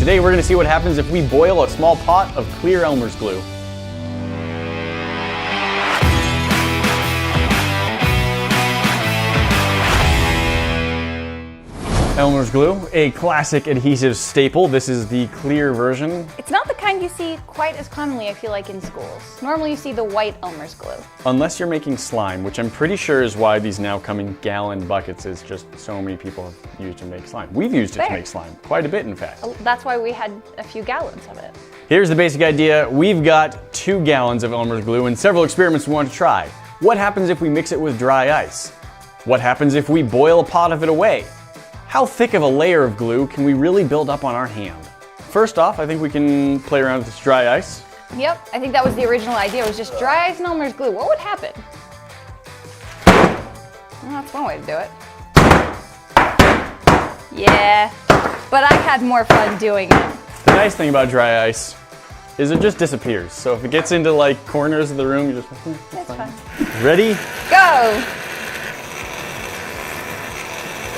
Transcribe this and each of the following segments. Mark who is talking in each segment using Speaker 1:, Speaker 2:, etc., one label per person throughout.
Speaker 1: Today we're going to see what happens if we boil a small pot of clear Elmer's glue. Elmer's glue, a classic adhesive staple. This is the clear version.
Speaker 2: It's not the kind you see quite as commonly, I feel like, in schools. Normally you see the white Elmer's glue.
Speaker 1: Unless you're making slime, which I'm pretty sure is why these now come in gallon buckets, is just so many people have used to make slime. We've used it to make slime, quite a bit in fact.
Speaker 2: That's why we had a few gallons of it.
Speaker 1: Here's the basic idea. We've got 2 gallons of Elmer's glue and several experiments we want to try. What happens if we mix it with dry ice? What happens if we boil a pot of it away? How thick of a layer of glue can we really build up on our hand? First off, I think we can play around with this dry ice.
Speaker 2: Yep, I think that was the original idea, was just dry ice and Elmer's glue. What would happen? Well, that's one way to do it. Yeah, but I had more fun doing it.
Speaker 1: The nice thing about dry ice is it just disappears. So if it gets into like corners of the room, you just,
Speaker 2: It's fine.
Speaker 1: Ready?
Speaker 2: Go!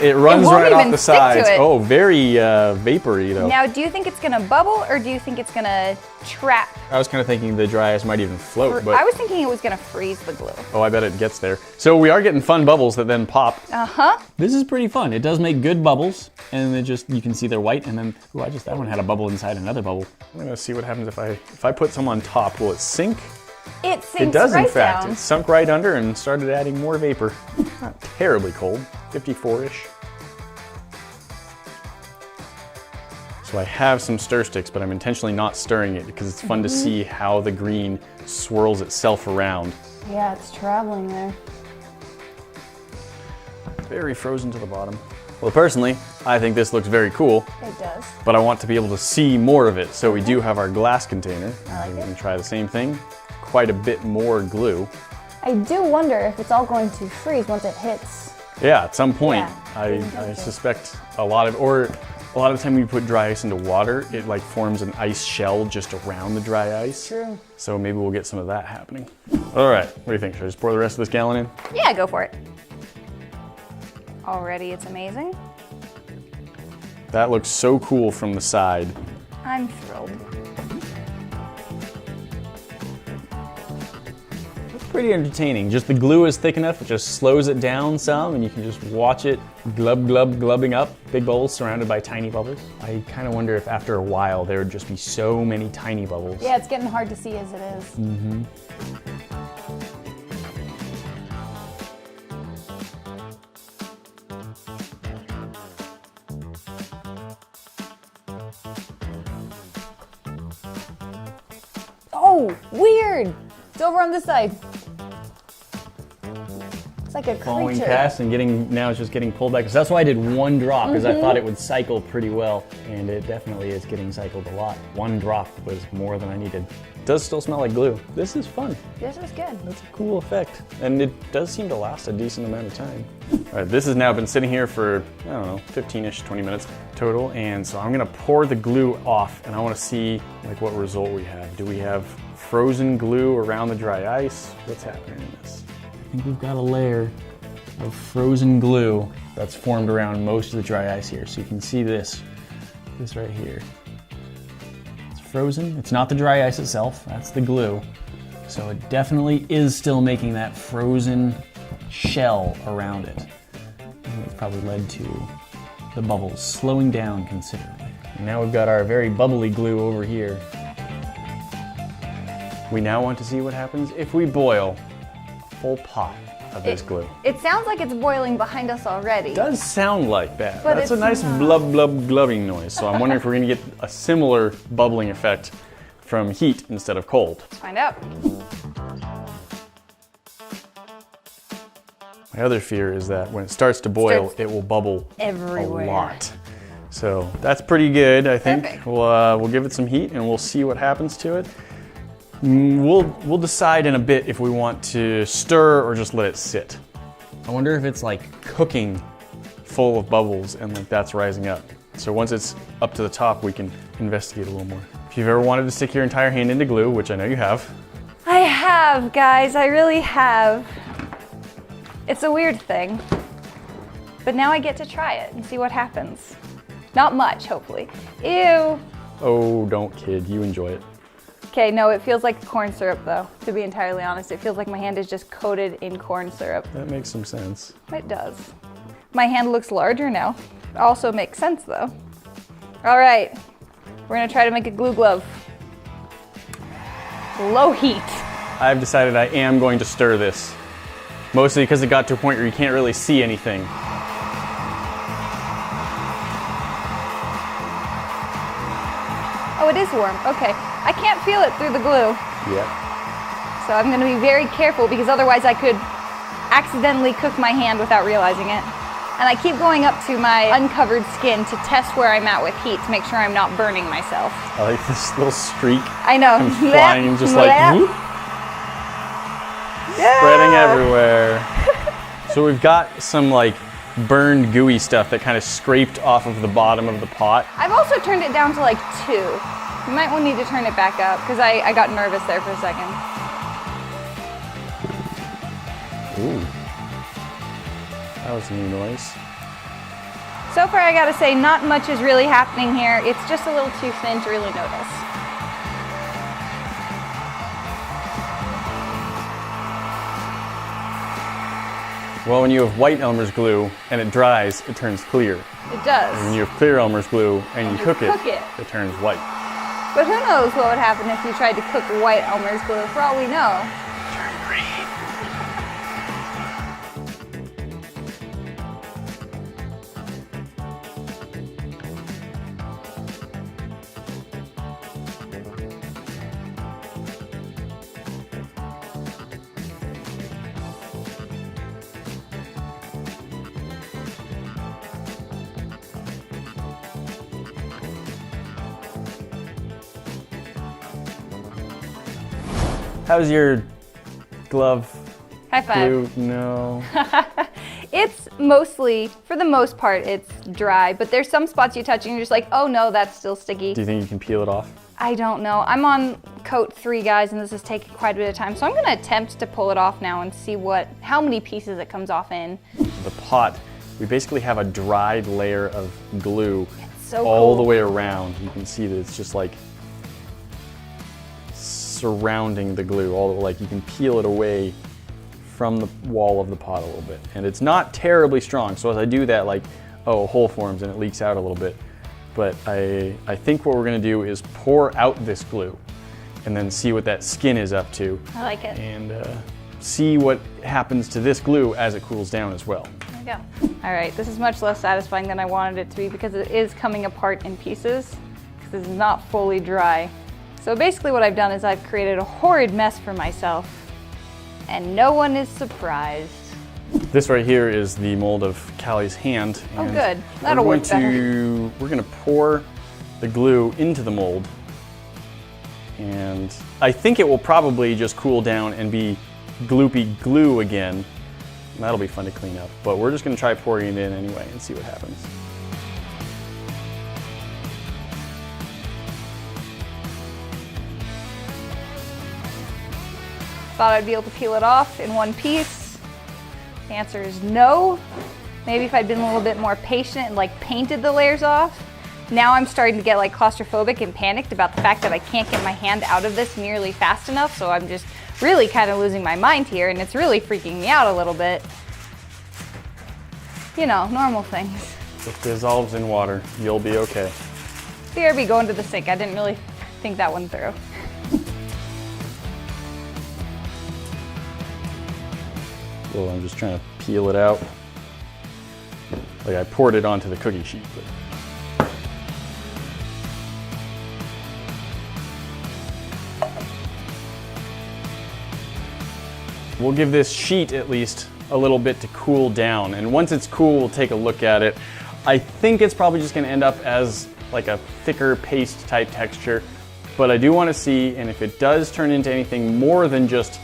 Speaker 1: It runs right off the sides. Oh, very vapory though.
Speaker 2: Now, do you think it's gonna bubble or do you think it's gonna trap?
Speaker 1: I was kind of thinking the dry ice might even float, but
Speaker 2: I was thinking it was gonna freeze the glue.
Speaker 1: Oh, I bet it gets there. So we are getting fun bubbles that then pop.
Speaker 2: Uh-huh.
Speaker 1: This is pretty fun. It does make good bubbles, and it just, you can see they're white, and then, ooh, that one had a bubble inside another bubble. I'm gonna see what happens if I put some on top. Will it sink?
Speaker 2: It sinks
Speaker 1: It does,
Speaker 2: right
Speaker 1: in fact.
Speaker 2: down.
Speaker 1: It sunk right under and started adding more vapor. Not terribly cold, 54-ish. So I have some stir sticks, but I'm intentionally not stirring it because it's fun to see how the green swirls itself around.
Speaker 2: Yeah, it's traveling there.
Speaker 1: Very frozen to the bottom. Well, personally, I think this looks very cool.
Speaker 2: It does.
Speaker 1: But I want to be able to see more of it, so we do have our glass container.
Speaker 2: I like
Speaker 1: we
Speaker 2: it.
Speaker 1: can try the same thing. Quite a bit more glue.
Speaker 2: I do wonder if it's all going to freeze once it hits.
Speaker 1: Yeah, at some point,
Speaker 2: Yeah,
Speaker 1: I suspect a lot of the time when you put dry ice into water, it like forms an ice shell just around the dry ice.
Speaker 2: True.
Speaker 1: So maybe we'll get some of that happening. All right, what do you think? Should I just pour the rest of this gallon in?
Speaker 2: Yeah, go for it. Already it's amazing.
Speaker 1: That looks so cool from the side.
Speaker 2: I'm thrilled.
Speaker 1: It's pretty entertaining. Just the glue is thick enough, it just slows it down some, and you can just watch it glub, glub, glubbing up. Big bubbles surrounded by tiny bubbles. I kind of wonder if after a while there would just be so many tiny bubbles.
Speaker 2: Yeah, it's getting hard to see as it is.
Speaker 1: Mm-hmm.
Speaker 2: Oh, weird! It's over on this side. It's like a
Speaker 1: Falling
Speaker 2: creature.
Speaker 1: past and now it's just getting pulled back. So that's why I did 1 drop, because I thought it would cycle pretty well, and it definitely is getting cycled a lot. 1 drop was more than I needed. It does still smell like glue. This is fun.
Speaker 2: This is good.
Speaker 1: That's a cool effect. And it does seem to last a decent amount of time. All right, this has now been sitting here for, I don't know, 15-ish, 20 minutes total. And so I'm gonna pour the glue off, and I wanna see like what result we have. Do we have frozen glue around the dry ice? What's happening in this? I think we've got a layer of frozen glue that's formed around most of the dry ice here. So you can see this right here. It's frozen. It's not the dry ice itself, that's the glue. So it definitely is still making that frozen shell around it. And it's probably led to the bubbles slowing down considerably. And now we've got our very bubbly glue over here. We now want to see what happens if we boil a full pot of this glue.
Speaker 2: It sounds like it's boiling behind us already.
Speaker 1: It does sound like that.
Speaker 2: But
Speaker 1: That's a
Speaker 2: it's
Speaker 1: nice
Speaker 2: not.
Speaker 1: blub blub glubbing noise. So I'm wondering if we're gonna get a similar bubbling effect from heat instead of cold.
Speaker 2: Let's find out.
Speaker 1: My other fear is that when it starts to boil, it will bubble
Speaker 2: everywhere.
Speaker 1: a lot. So that's pretty good, I think.
Speaker 2: Perfect.
Speaker 1: We'll give it some heat and we'll see what happens to it. We'll decide in a bit if we want to stir or just let it sit. I wonder if it's like cooking full of bubbles and like that's rising up. So once it's up to the top, we can investigate a little more. If you've ever wanted to stick your entire hand into glue, which I know you have.
Speaker 2: I have, guys, I really have. It's a weird thing, but now I get to try it and see what happens. Not much, hopefully. Ew,
Speaker 1: Oh, don't kid, you enjoy it.
Speaker 2: Okay, no, it feels like corn syrup though, to be entirely honest. It feels like my hand is just coated in corn syrup.
Speaker 1: That makes some sense.
Speaker 2: It does. My hand looks larger now. Also makes sense though. All right, we're gonna try to make a glue glove. Low heat.
Speaker 1: I've decided I am going to stir this. Mostly because it got to a point where you can't really see anything.
Speaker 2: Oh, it is warm, okay. I can't feel it through the glue.
Speaker 1: Yeah.
Speaker 2: So I'm gonna be very careful because otherwise I could accidentally cook my hand without realizing it. And I keep going up to my uncovered skin to test where I'm at with heat to make sure I'm not burning myself.
Speaker 1: I like this little streak.
Speaker 2: I know.
Speaker 1: Comes flying just like whoop, spreading everywhere. So we've got some like burned gooey stuff that kind of scraped off of the bottom of the pot.
Speaker 2: I've also turned it down to like 2. You might need to turn it back up because I got nervous there for a second.
Speaker 1: Ooh. That was a new noise.
Speaker 2: So far I gotta say not much is really happening here. It's just a little too thin to really notice.
Speaker 1: Well, when you have white Elmer's glue and it dries, it turns clear.
Speaker 2: It does.
Speaker 1: And when you have clear Elmer's glue and you cook it, it turns white.
Speaker 2: But who knows what would happen if you tried to cook white Elmer's glue, for all we know.
Speaker 1: Turn green. How's your glove?
Speaker 2: High five.
Speaker 1: Glue? No.
Speaker 2: It's mostly, for the most part, it's dry, but there's some spots you touch and you're just like, oh no, that's still sticky.
Speaker 1: Do you think you can peel it off?
Speaker 2: I don't know. I'm on coat 3, guys, and this is taking quite a bit of time. So I'm gonna attempt to pull it off now and see how many pieces it comes off in.
Speaker 1: The pot, we basically have a dried layer of glue
Speaker 2: so
Speaker 1: all
Speaker 2: cool.
Speaker 1: the way around. You can see that it's just like surrounding the glue, like you can peel it away from the wall of the pot a little bit. And it's not terribly strong, so as I do that, like, oh, a hole forms and it leaks out a little bit. But I think what we're gonna do is pour out this glue and then see what that skin is up to.
Speaker 2: I like it.
Speaker 1: And see what happens to this glue as it cools down as well.
Speaker 2: There we go. All right, this is much less satisfying than I wanted it to be because it is coming apart in pieces because this is not fully dry. So basically what I've done is I've created a horrid mess for myself and no one is surprised.
Speaker 1: This right here is the mold of Callie's hand.
Speaker 2: Oh good, that'll work better.
Speaker 1: We're gonna pour the glue into the mold and I think it will probably just cool down and be gloopy glue again. And that'll be fun to clean up, but we're just gonna try pouring it in anyway and see what happens.
Speaker 2: Thought I'd be able to peel it off in one piece. The answer is no. Maybe if I'd been a little bit more patient and like painted the layers off. Now I'm starting to get like claustrophobic and panicked about the fact that I can't get my hand out of this nearly fast enough, so I'm just really kind of losing my mind here and it's really freaking me out a little bit. You know, normal things.
Speaker 1: It dissolves in water, you'll be okay.
Speaker 2: BRB going to the sink. I didn't really think that one through.
Speaker 1: Well, I'm just trying to peel it out. Like I poured it onto the cookie sheet. But... we'll give this sheet at least a little bit to cool down. And once it's cool, we'll take a look at it. I think it's probably just gonna end up as like a thicker paste type texture, but I do wanna see, and if it does turn into anything more than just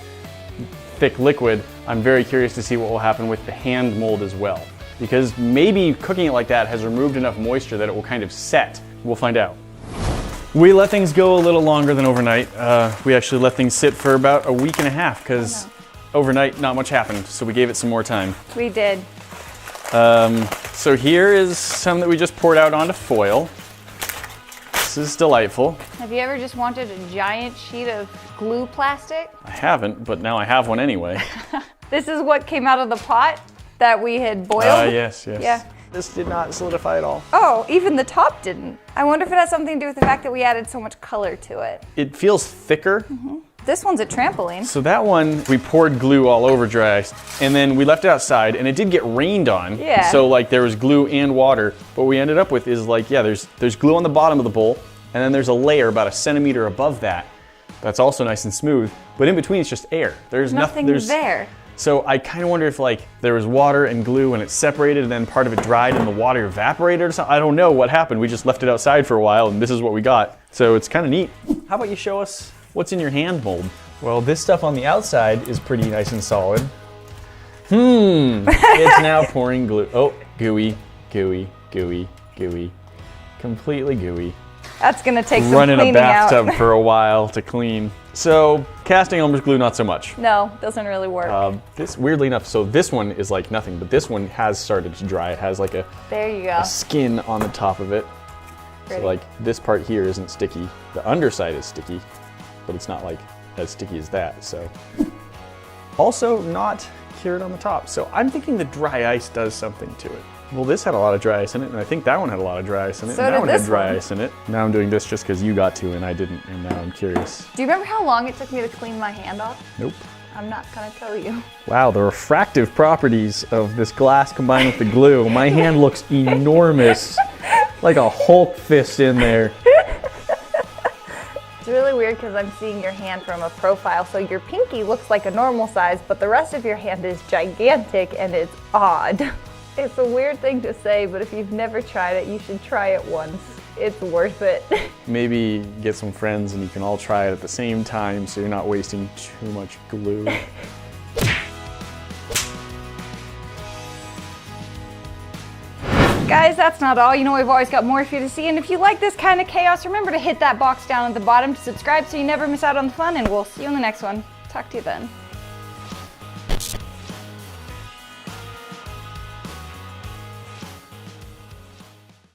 Speaker 1: thick liquid, I'm very curious to see what will happen with the hand mold as well. Because maybe cooking it like that has removed enough moisture that it will kind of set. We'll find out. We let things go a little longer than overnight. We actually let things sit for about a week and a half because overnight not much happened, so we gave it some more time.
Speaker 2: We did.
Speaker 1: So here is some that we just poured out onto foil. This This is delightful.
Speaker 2: Have you ever just wanted a giant sheet of glue plastic?
Speaker 1: I haven't, but now I have one anyway.
Speaker 2: This is what came out of the pot that we had boiled?
Speaker 1: Yes.
Speaker 2: Yeah.
Speaker 1: This did not solidify at all.
Speaker 2: Oh, even the top didn't. I wonder if it has something to do with the fact that we added so much color to it.
Speaker 1: It feels thicker.
Speaker 2: This one's a trampoline.
Speaker 1: So that one, we poured glue all over dry ice, and then we left it outside, and it did get rained on.
Speaker 2: Yeah.
Speaker 1: So like there was glue and water. What we ended up with is like, yeah, there's glue on the bottom of the bowl, and then there's a layer about 1 centimeter above that. That's also nice and smooth, but in between it's just air. There's
Speaker 2: nothing there.
Speaker 1: So I kind of wonder if like there was water and glue and it separated and then part of it dried and the water evaporated or something. I don't know what happened. We just left it outside for a while and this is what we got. So it's kind of neat. How about you show us what's in your hand mold? Well, this stuff on the outside is pretty nice and solid. It's now pouring glue. Oh, gooey, gooey, gooey, gooey. Completely gooey.
Speaker 2: That's gonna take some
Speaker 1: Run in
Speaker 2: cleaning
Speaker 1: a bathtub
Speaker 2: out.
Speaker 1: for a while to clean. So casting Elmer's glue, not so much.
Speaker 2: No, doesn't really work.
Speaker 1: This, weirdly enough, so this one is like nothing, but this one has started to dry. It has like a
Speaker 2: There you go.
Speaker 1: skin on the top of it.
Speaker 2: Pretty.
Speaker 1: So like this part here isn't sticky. The underside is sticky, but it's not like as sticky as that, so. Also not cured on the top. So I'm thinking the dry ice does something to it. Well, this had a lot of dry ice in it, and I think that one had a lot of dry ice in it,
Speaker 2: So
Speaker 1: and that
Speaker 2: did
Speaker 1: one had
Speaker 2: this
Speaker 1: dry
Speaker 2: one.
Speaker 1: ice in it. Now I'm doing this just because you got to and I didn't, and now I'm curious.
Speaker 2: Do you remember how long it took me to clean my hand off?
Speaker 1: Nope.
Speaker 2: I'm not gonna tell you.
Speaker 1: Wow, the refractive properties of this glass combined with the glue. My hand looks enormous, like a Hulk fist in there.
Speaker 2: It's really weird because I'm seeing your hand from a profile, so your pinky looks like a normal size, but the rest of your hand is gigantic and it's odd. It's a weird thing to say, but if you've never tried it, you should try it once. It's worth it.
Speaker 1: Maybe get some friends and you can all try it at the same time so you're not wasting too much glue.
Speaker 2: Guys, that's not all. You know, we've always got more for you to see, and if you like this kind of chaos, remember to hit that box down at the bottom to subscribe so you never miss out on the fun, and we'll see you in the next one. Talk to you then.